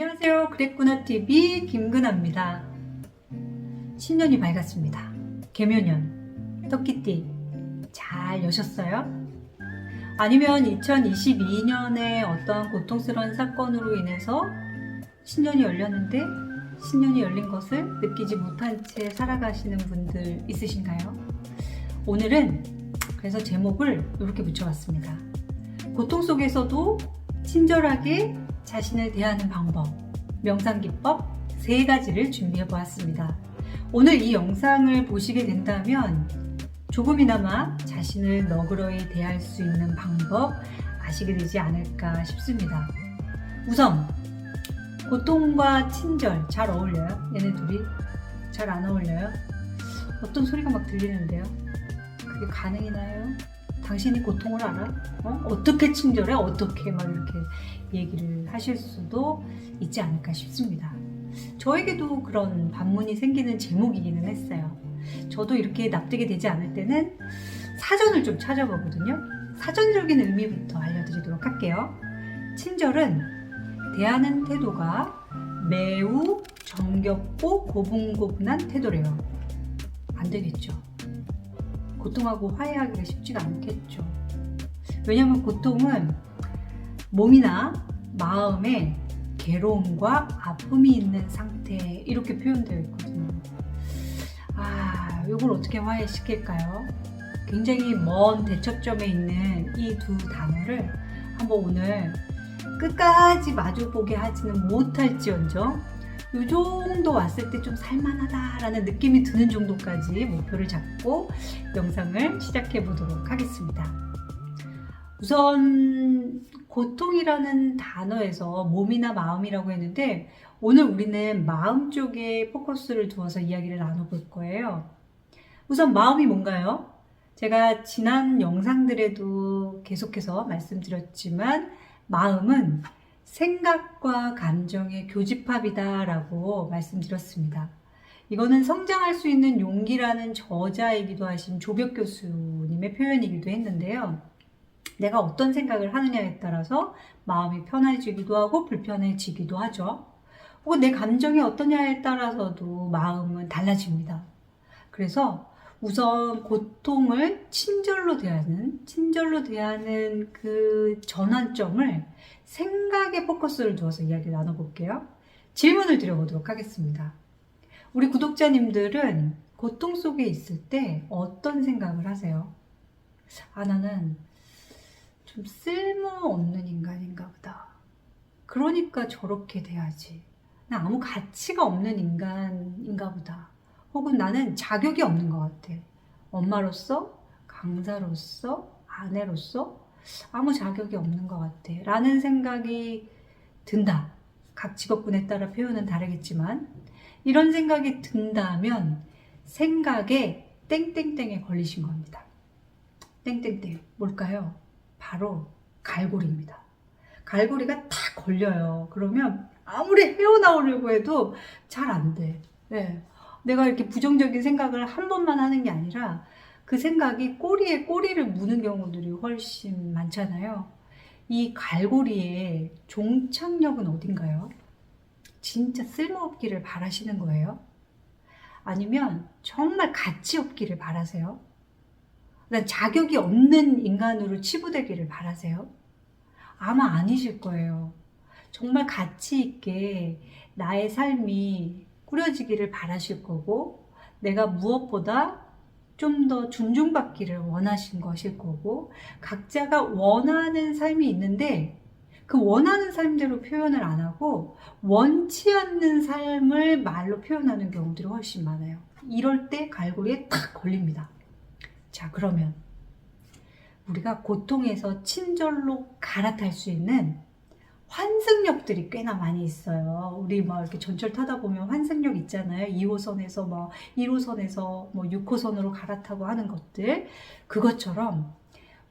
안녕하세요. 그랬구나 TV 김근아입니다. 신년이 밝았습니다. 개묘년, 토끼띠 잘 여셨어요? 아니면 2022년에 어떤 고통스러운 사건으로 인해서 신년이 열렸는데 신년이 열린 것을 느끼지 못한 채 살아가시는 분들 있으신가요? 오늘은 그래서 제목을 이렇게 붙여봤습니다. 고통 속에서도 친절하게 자신을 대하는 방법, 명상기법 3가지를 준비해 보았습니다. 오늘 이 영상을 보시게 된다면 조금이나마 자신을 너그러이 대할 수 있는 방법 아시게 되지 않을까 싶습니다. 우선 고통과 친절 잘 어울려요? 얘네 둘이 잘 안 어울려요? 어떤 소리가 막 들리는데요? 그게 가능이나요? 당신이 고통을 알아? 어떻게 친절해? 어떻게 막 이렇게 얘기를 하실 수도 있지 않을까 싶습니다. 저에게도 그런 반문이 생기는 제목이기는 했어요. 저도 이렇게 납득이 되지 않을 때는 사전을 좀 찾아보거든요. 사전적인 의미부터 알려드리도록 할게요. 친절은 대하는 태도가 매우 정겹고 고분고분한 태도래요. 안 되겠죠. 고통하고 화해하기가 쉽지가 않겠죠. 왜냐하면 고통은 몸이나 마음에 괴로움과 아픔이 있는 상태 이렇게 표현되어 있거든요. 이걸 어떻게 화해시킬까요? 굉장히 먼 대척점에 있는 이 두 단어를 한번 오늘 끝까지 마주보게 하지는 못할지언정 이 정도 왔을 때 좀 살만하다라는 느낌이 드는 정도까지 목표를 잡고 영상을 시작해 보도록 하겠습니다. 우선 고통이라는 단어에서 몸이나 마음이라고 했는데 오늘 우리는 마음 쪽에 포커스를 두어서 이야기를 나눠볼 거예요. 우선 마음이 뭔가요? 제가 지난 영상들에도 계속해서 말씀드렸지만 마음은 생각과 감정의 교집합이다라고 말씀드렸습니다. 이거는 성장할 수 있는 용기라는 저자이기도 하신 조벽 교수님의 표현이기도 했는데요. 내가 어떤 생각을 하느냐에 따라서 마음이 편해지기도 하고 불편해지기도 하죠. 혹은 내 감정이 어떠냐에 따라서도 마음은 달라집니다. 그래서 우선 고통을 친절로 대하는 그 전환점을 생각에 포커스를 두어서 이야기 나눠볼게요. 질문을 드려보도록 하겠습니다. 우리 구독자님들은 고통 속에 있을 때 어떤 생각을 하세요? 나는 좀 쓸모없는 인간인가 보다. 그러니까 저렇게 돼야지. 나 아무 가치가 없는 인간인가 보다. 혹은 나는 자격이 없는 것 같아. 엄마로서, 강사로서, 아내로서 아무 자격이 없는 것 같아. 라는 생각이 든다. 각 직업군에 따라 표현은 다르겠지만 이런 생각이 든다면 생각에 땡땡땡에 걸리신 겁니다. 땡땡땡 뭘까요? 바로 갈고리입니다. 갈고리가 탁 걸려요. 그러면 아무리 헤어나오려고 해도 잘 안 돼. 네. 내가 이렇게 부정적인 생각을 한 번만 하는 게 아니라 그 생각이 꼬리에 꼬리를 무는 경우들이 훨씬 많잖아요. 이 갈고리의 종착역은 어딘가요? 진짜 쓸모없기를 바라시는 거예요? 아니면 정말 가치 없기를 바라세요? 난 자격이 없는 인간으로 치부되기를 바라세요? 아마 아니실 거예요. 정말 가치 있게 나의 삶이 꾸려지기를 바라실 거고 내가 무엇보다 좀 더 존중받기를 원하신 것일 거고 각자가 원하는 삶이 있는데 그 원하는 삶대로 표현을 안 하고 원치 않는 삶을 말로 표현하는 경우들이 훨씬 많아요. 이럴 때 갈고리에 탁 걸립니다. 자, 그러면 우리가 고통에서 친절로 갈아탈 수 있는 환승역들이 꽤나 많이 있어요. 우리 이렇게 전철 타다 보면 환승역 있잖아요. 2호선에서 1호선에서 6호선으로 갈아타고 하는 것들. 그것처럼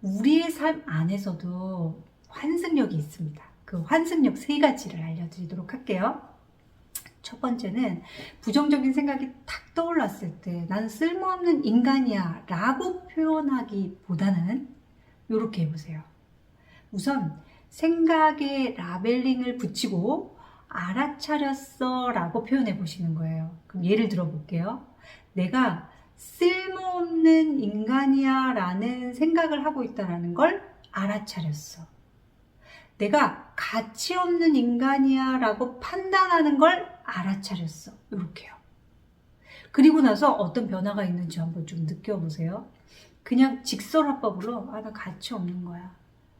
우리의 삶 안에서도 환승역이 있습니다. 그 환승역 3가지를 알려드리도록 할게요. 첫 번째는 부정적인 생각이 탁 떠올랐을 때 나는 쓸모없는 인간이야 라고 표현하기보다는 이렇게 해보세요. 우선 생각에 라벨링을 붙이고 알아차렸어 라고 표현해 보시는 거예요. 그럼 예를 들어 볼게요. 내가 쓸모없는 인간이야 라는 생각을 하고 있다는 걸 알아차렸어. 내가 가치 없는 인간이야 라고 판단하는 걸 알아차렸어. 이렇게요. 그리고 나서 어떤 변화가 있는지 한번 좀 느껴보세요. 그냥 직설화법으로 나 가치 없는 거야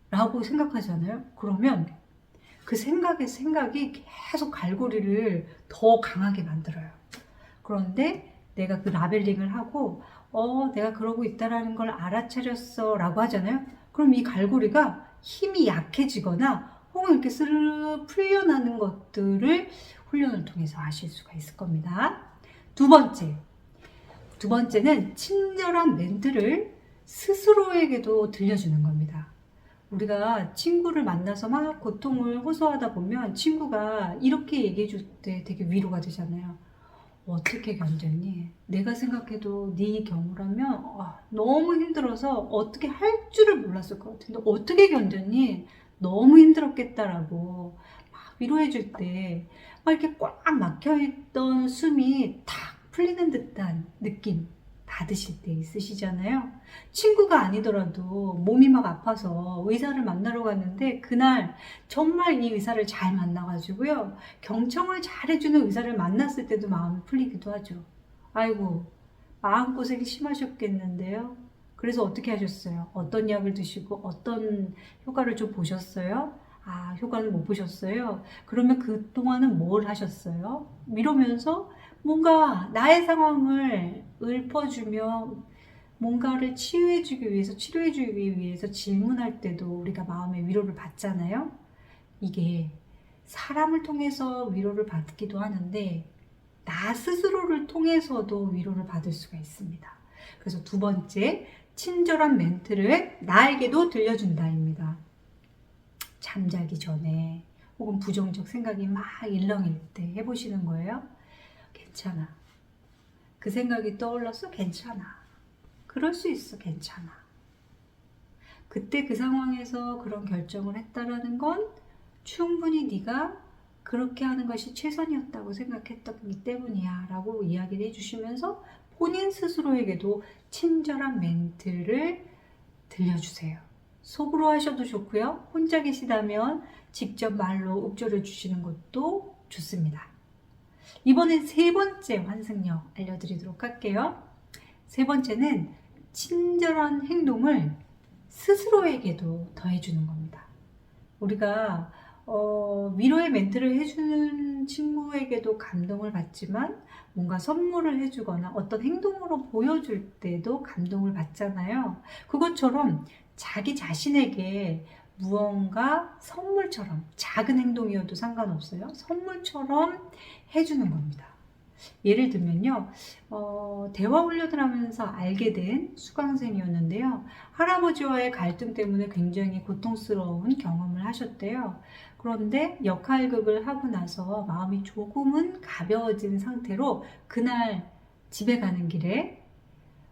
라고 생각하잖아요. 그러면 그 생각이 계속 갈고리를 더 강하게 만들어요. 그런데 내가 그 라벨링을 하고 내가 그러고 있다라는 걸 알아차렸어 라고 하잖아요. 그럼 이 갈고리가 힘이 약해지거나 혹은 이렇게 스르르 풀려나는 것들을 훈련을 통해서 아실 수가 있을 겁니다. 두 번째는 친절한 멘트를 스스로에게도 들려주는 겁니다. 우리가 친구를 만나서 막 고통을 호소하다 보면 친구가 이렇게 얘기해 줄 때 되게 위로가 되잖아요. 어떻게 견뎠니? 내가 생각해도 네 경우라면 너무 힘들어서 어떻게 할 줄을 몰랐을 것 같은데 어떻게 견뎠니? 너무 힘들었겠다라고 막 위로해 줄 때 막 이렇게 꽉 막혀있던 숨이 탁 풀리는 듯한 느낌 받으실 때 있으시잖아요. 친구가 아니더라도 몸이 막 아파서 의사를 만나러 갔는데 그날 정말 이 의사를 잘 만나가지고요. 경청을 잘해주는 의사를 만났을 때도 마음이 풀리기도 하죠. 아이고, 마음고생이 심하셨겠는데요. 그래서 어떻게 하셨어요? 어떤 약을 드시고 어떤 효과를 좀 보셨어요? 효과는 못 보셨어요? 그러면 그동안은 뭘 하셨어요? 이러면서 뭔가 나의 상황을 읊어주며 뭔가를 치유해주기 위해서 질문할 때도 우리가 마음의 위로를 받잖아요. 이게 사람을 통해서 위로를 받기도 하는데 나 스스로를 통해서도 위로를 받을 수가 있습니다. 그래서 두 번째, 친절한 멘트를 나에게도 들려준다입니다. 잠자기 전에 혹은 부정적 생각이 막 일렁일 때 해보시는 거예요. 괜찮아. 그 생각이 떠올랐어? 괜찮아. 그럴 수 있어. 괜찮아. 그때 그 상황에서 그런 결정을 했다라는 건 충분히 네가 그렇게 하는 것이 최선이었다고 생각했기 때문이야 라고 이야기를 해주시면서 본인 스스로에게도 친절한 멘트를 들려주세요. 속으로 하셔도 좋고요. 혼자 계시다면 직접 말로 읊조려 주시는 것도 좋습니다. 이번엔 세 번째 환승력 알려드리도록 할게요. 세 번째는 친절한 행동을 스스로에게도 더해주는 겁니다. 우리가 위로의 멘트를 해주는 친구에게도 감동을 받지만 뭔가 선물을 해주거나 어떤 행동으로 보여줄 때도 감동을 받잖아요. 그것처럼 자기 자신에게 무언가 선물처럼 작은 행동이어도 상관없어요. 선물처럼 해주는 겁니다. 예를 들면요. 대화 훈련을 하면서 알게 된 수강생이었는데요. 할아버지와의 갈등 때문에 굉장히 고통스러운 경험을 하셨대요. 그런데 역할극을 하고 나서 마음이 조금은 가벼워진 상태로 그날 집에 가는 길에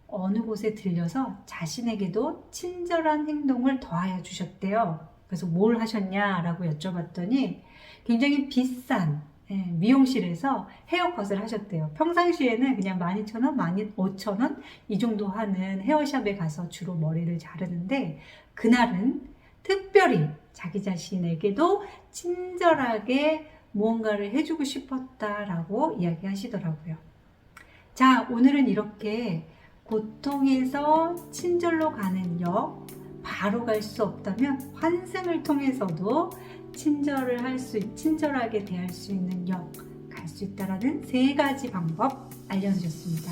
어느 곳에 들려서 자신에게도 친절한 행동을 더하여 주셨대요. 그래서 뭘 하셨냐라고 여쭤봤더니 굉장히 비싼 미용실에서 헤어컷을 하셨대요. 평상시에는 그냥 12,000원, 15,000원 이 정도 하는 헤어샵에 가서 주로 머리를 자르는데 그날은 특별히 자기 자신에게도 친절하게 무언가를 해주고 싶었다라고 이야기하시더라고요. 자, 오늘은 이렇게 고통에서 친절로 가는 역, 바로 갈 수 없다면 환승을 통해서도 친절하게 대할 수 있는 역, 갈 수 있다라는 세 가지 방법 알려드렸습니다.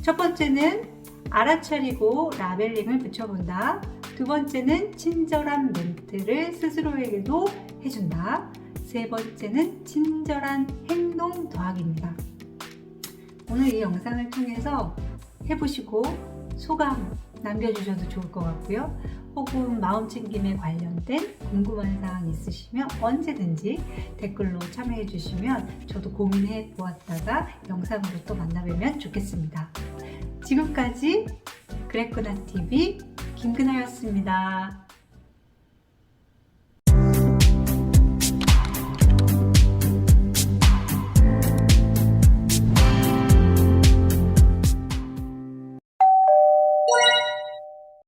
첫 번째는 알아차리고 라벨링을 붙여본다. 두 번째는 친절한 멘트를 스스로에게도 해준다. 세 번째는 친절한 행동 더하기입니다. 오늘 이 영상을 통해서 해보시고 소감 남겨주셔도 좋을 것 같고요. 혹은 마음챙김에 관련된 궁금한 사항 있으시면 언제든지 댓글로 참여해 주시면 저도 고민해 보았다가 영상으로 또 만나뵈면 좋겠습니다. 지금까지 그랬구나 TV 김그나였습니다.